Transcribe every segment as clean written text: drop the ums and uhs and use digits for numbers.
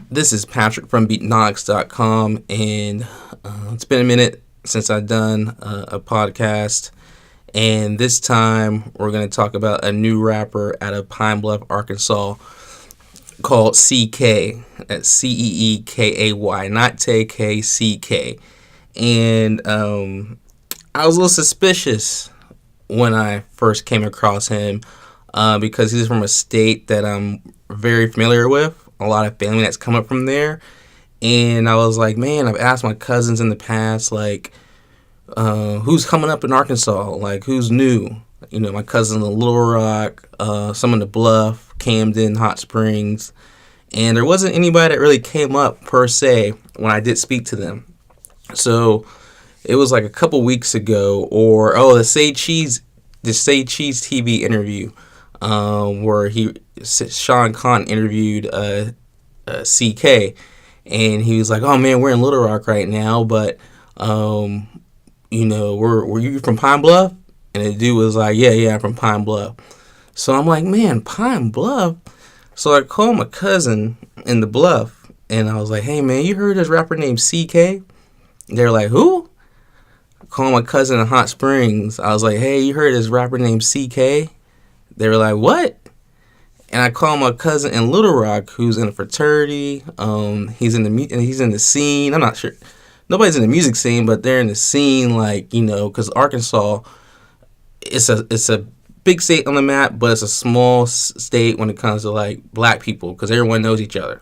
This is Patrick from Beatnomics.com, and it's been a minute since I've done a podcast, and this time we're going to talk about a new rapper out of Pine Bluff, Arkansas, called Cee Kay. That's Ceekay, not TK, Cee Kay. And I was a little suspicious when I first came across him because he's from a state that I'm very familiar with. A lot of family that's come up from there. And I was like, man, I've asked my cousins in the past, like, who's coming up in Arkansas? Like, who's new? You know, my cousins in Little Rock, some in the Bluff, Camden, Hot Springs. And there wasn't anybody that really came up, per se, when I did speak to them. So it was like a couple weeks ago, the Say Cheese TV interview, where Sean Khan interviewed Cee Kay, and he was like, "Oh man, we're in Little Rock right now, but were you from Pine Bluff?" And the dude was like, "Yeah, I'm from Pine Bluff." So I'm like, "Man, Pine Bluff." So I called my cousin in the Bluff, and I was like, "Hey man, you heard this rapper named Cee Kay?" They're like, "Who?" I called my cousin in Hot Springs. I was like, "Hey, you heard this rapper named Cee Kay?" They were like, "What?" And I called my cousin in Little Rock, who's in a fraternity. He's in the scene. I'm not sure. Nobody's in the music scene, but they're in the scene, like, because Arkansas, it's a big state on the map, but it's a small state when it comes to like black people, because everyone knows each other.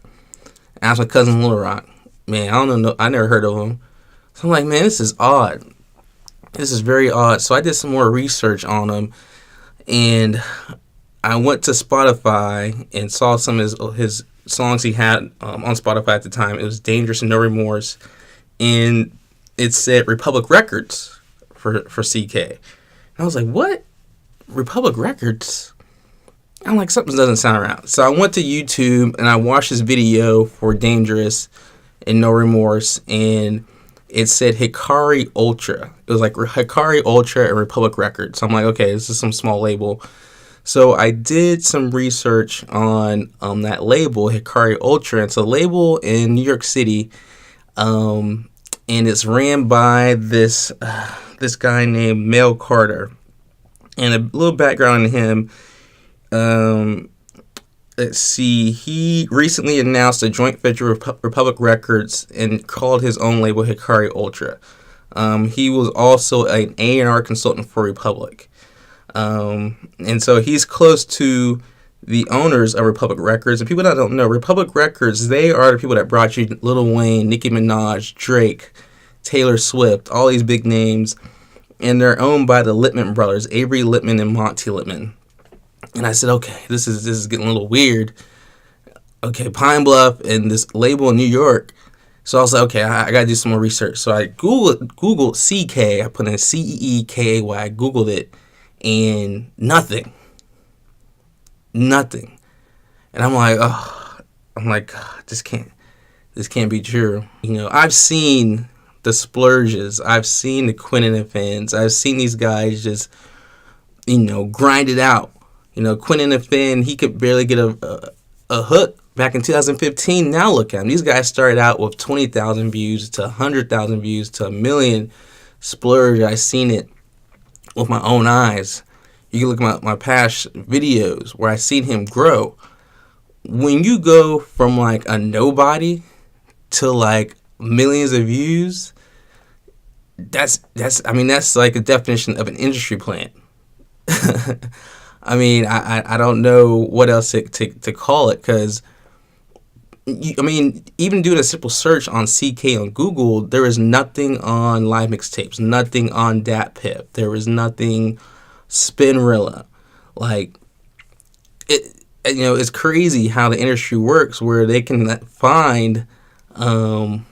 I asked my cousin in Little Rock, man, I don't know, I never heard of him. So I'm like, man, this is odd. This is very odd. So I did some more research on him, and I went to Spotify and saw some of his songs he had on Spotify at the time. It was Dangerous and No Remorse, and it said Republic Records for Cee Kay. And I was like, what? Republic Records? I'm like, something doesn't sound right. So I went to YouTube and I watched this video for Dangerous and No Remorse, and it said Hikari Ultra. It was like Hikari Ultra and Republic Records. So I'm like, okay, this is some small label. So I did some research on that label, Hikari Ultra. It's a label in New York City, and it's ran by this guy named Mel Carter. And a little background on him. Let's see. He recently announced a joint venture with Republic Records and called his own label Hikari Ultra. He was also an A&R consultant for Republic. And so he's close to the owners of Republic Records. And people that don't know, Republic Records, they are the people that brought you Lil Wayne, Nicki Minaj, Drake, Taylor Swift, all these big names. And they're owned by the Littman brothers, Avery Littman and Monty Littman. And I said, okay, this is getting a little weird. Okay, Pine Bluff and this label in New York. So I was like, okay, I got to do some more research. So I Googled Cee Kay. I put in Ceekay. I Googled it. And nothing. And I'm like, this can't be true. I've seen the Splurges. I've seen the Quentin and Fins. I've seen these guys just, grind it out. Quentin and Finn, he could barely get a hook back in 2015. Now look at him. These guys started out with 20,000 views to 100,000 views to 1 million. Splurge, I seen it with my own eyes. You can look at my past videos where I seen him grow. When you go from like a nobody to like millions of views, that's like a definition of an industry plant. I don't know what else to call it, because even doing a simple search on Cee Kay on Google, there is nothing on Live Mixtapes, nothing on Dat Pip, there was nothing Spinrilla. Like, it's crazy how the industry works, where they can find you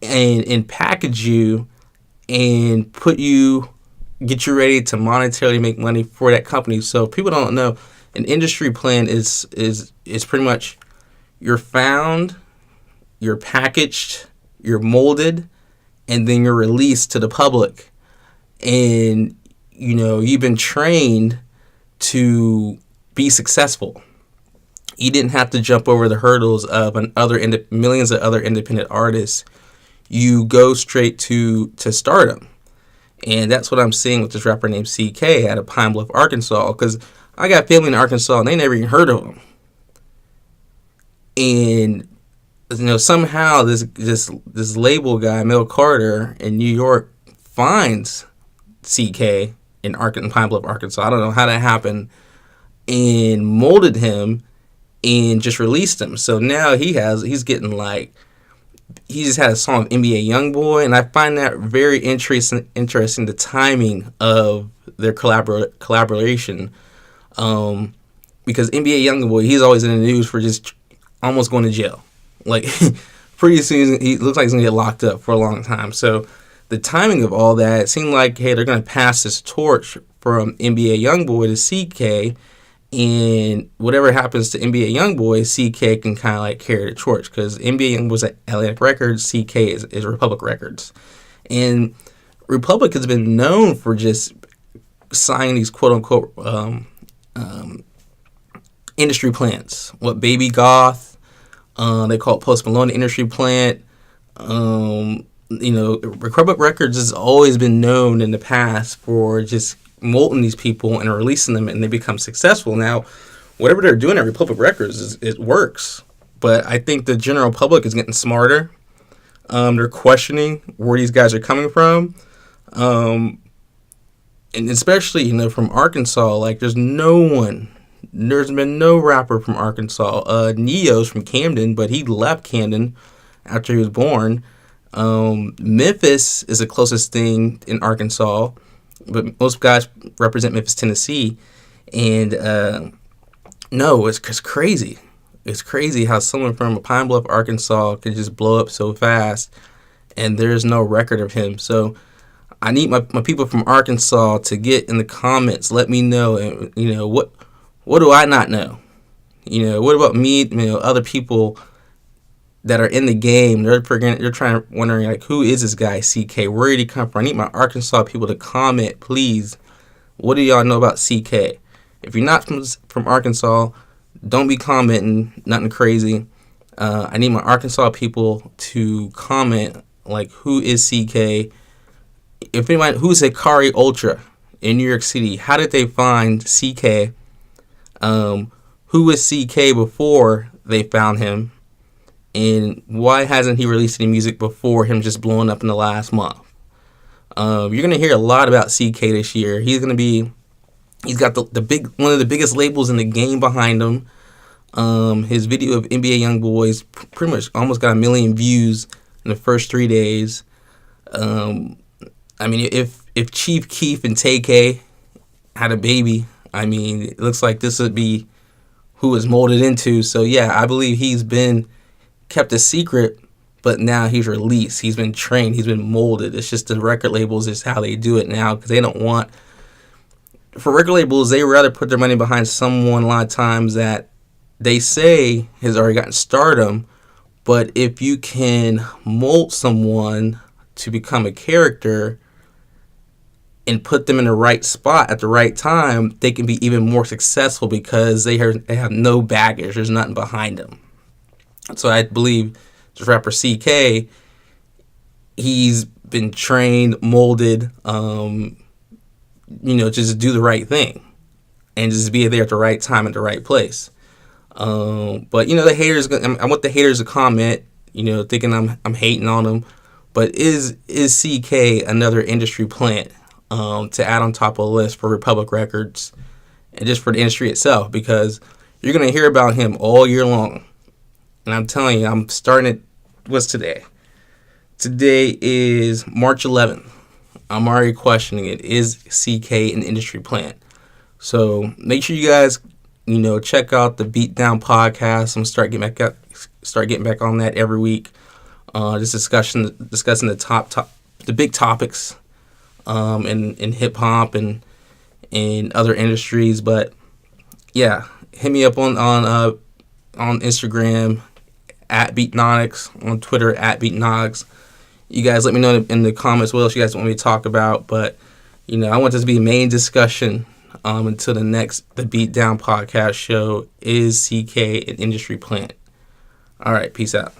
and package you and get you ready to monetarily make money for that company. So if people don't know, an industry plan is pretty much you're found, you're packaged, you're molded, and then you're released to the public. And, you've been trained to be successful. You didn't have to jump over the hurdles of millions of other independent artists. You go straight to stardom. And that's what I'm seeing with this rapper named Cee Kay out of Pine Bluff, Arkansas. Because I got family in Arkansas and they never even heard of him. And somehow this label guy, Mel Carter in New York, finds Cee Kay in Pine Bluff, Arkansas. I don't know how that happened, and molded him and just released him. So now he's getting he just had a song with NBA YoungBoy, and I find that very interesting. The timing of their collaboration, because NBA YoungBoy, he's always in the news for just almost going to jail. Like, pretty soon he looks like he's gonna get locked up for a long time. So the timing of all that, it seemed like, hey, they're gonna pass this torch from NBA YoungBoy to Cee Kay. And whatever happens to NBA YoungBoy, Cee Kay can kind of like carry the torch, because NBA YoungBoy's at Atlantic Records, Cee Kay is Republic Records. And Republic has been known for just signing these quote-unquote industry plants. What, Baby Goth, they call it Post Malone industry plant. Republic Records has always been known in the past for just molding these people and releasing them, and they become successful. Now, whatever they're doing at Republic Records, it works. But I think the general public is getting smarter. They're questioning where these guys are coming from. And especially, from Arkansas, like, there's been no rapper from Arkansas. Neo's from Camden, but he left Camden after he was born. Memphis is the closest thing in Arkansas, but most guys represent Memphis, Tennessee. And no, it's crazy. It's crazy how someone from Pine Bluff, Arkansas can just blow up so fast, and there's no record of him. So I need my people from Arkansas to get in the comments. Let me know, and what do I not know? What about me? Other people that are in the game, they're wondering, like, who is this guy, Cee Kay? Where did he come from? I need my Arkansas people to comment, please. What do y'all know about Cee Kay? If you're not from Arkansas, don't be commenting nothing crazy. I need my Arkansas people to comment, like, who is Cee Kay? If anybody, who's Hikari Ultra in New York City? How did they find Cee Kay? Who was Cee Kay before they found him? And why hasn't he released any music before him just blowing up in the last month? You're gonna hear a lot about Cee Kay this year. He's got one of the biggest labels in the game behind him. His video of NBA YoungBoy's pretty much almost got 1 million views in the first 3 days. If Chief Keef and Tay K had a baby, it looks like this would be who is molded into. So yeah, I believe he's been kept a secret, but now he's released. He's been trained. He's been molded. It's just the record labels is how they do it now, because they don't want. For record labels, they rather put their money behind someone a lot of times that they say has already gotten stardom. But if you can mold someone to become a character and put them in the right spot at the right time, they can be even more successful because they have no baggage. There's nothing behind them. So I believe this rapper Cee Kay, he's been trained, molded, just do the right thing and just be there at the right time at the right place. But the haters, I want the haters to comment, thinking I'm hating on them. But is Cee Kay another industry plant to add on top of the list for Republic Records and just for the industry itself? Because you're gonna hear about him all year long. And I'm telling you, I'm starting it. What's today? Today is March 11th. I'm already questioning it. Is Cee Kay an industry plant? So make sure you guys, check out the Beatdown podcast. I'm gonna start getting back on that every week. Just discussing the big topics, in hip hop and in other industries. But yeah, hit me up on Instagram at Beatnotics, on Twitter at Beatnotics. You guys let me know in the comments what else you guys want me to talk about. But I want this to be a main discussion Until the next The Beatdown Podcast show, is Cee Kay an industry plant? All right, peace out.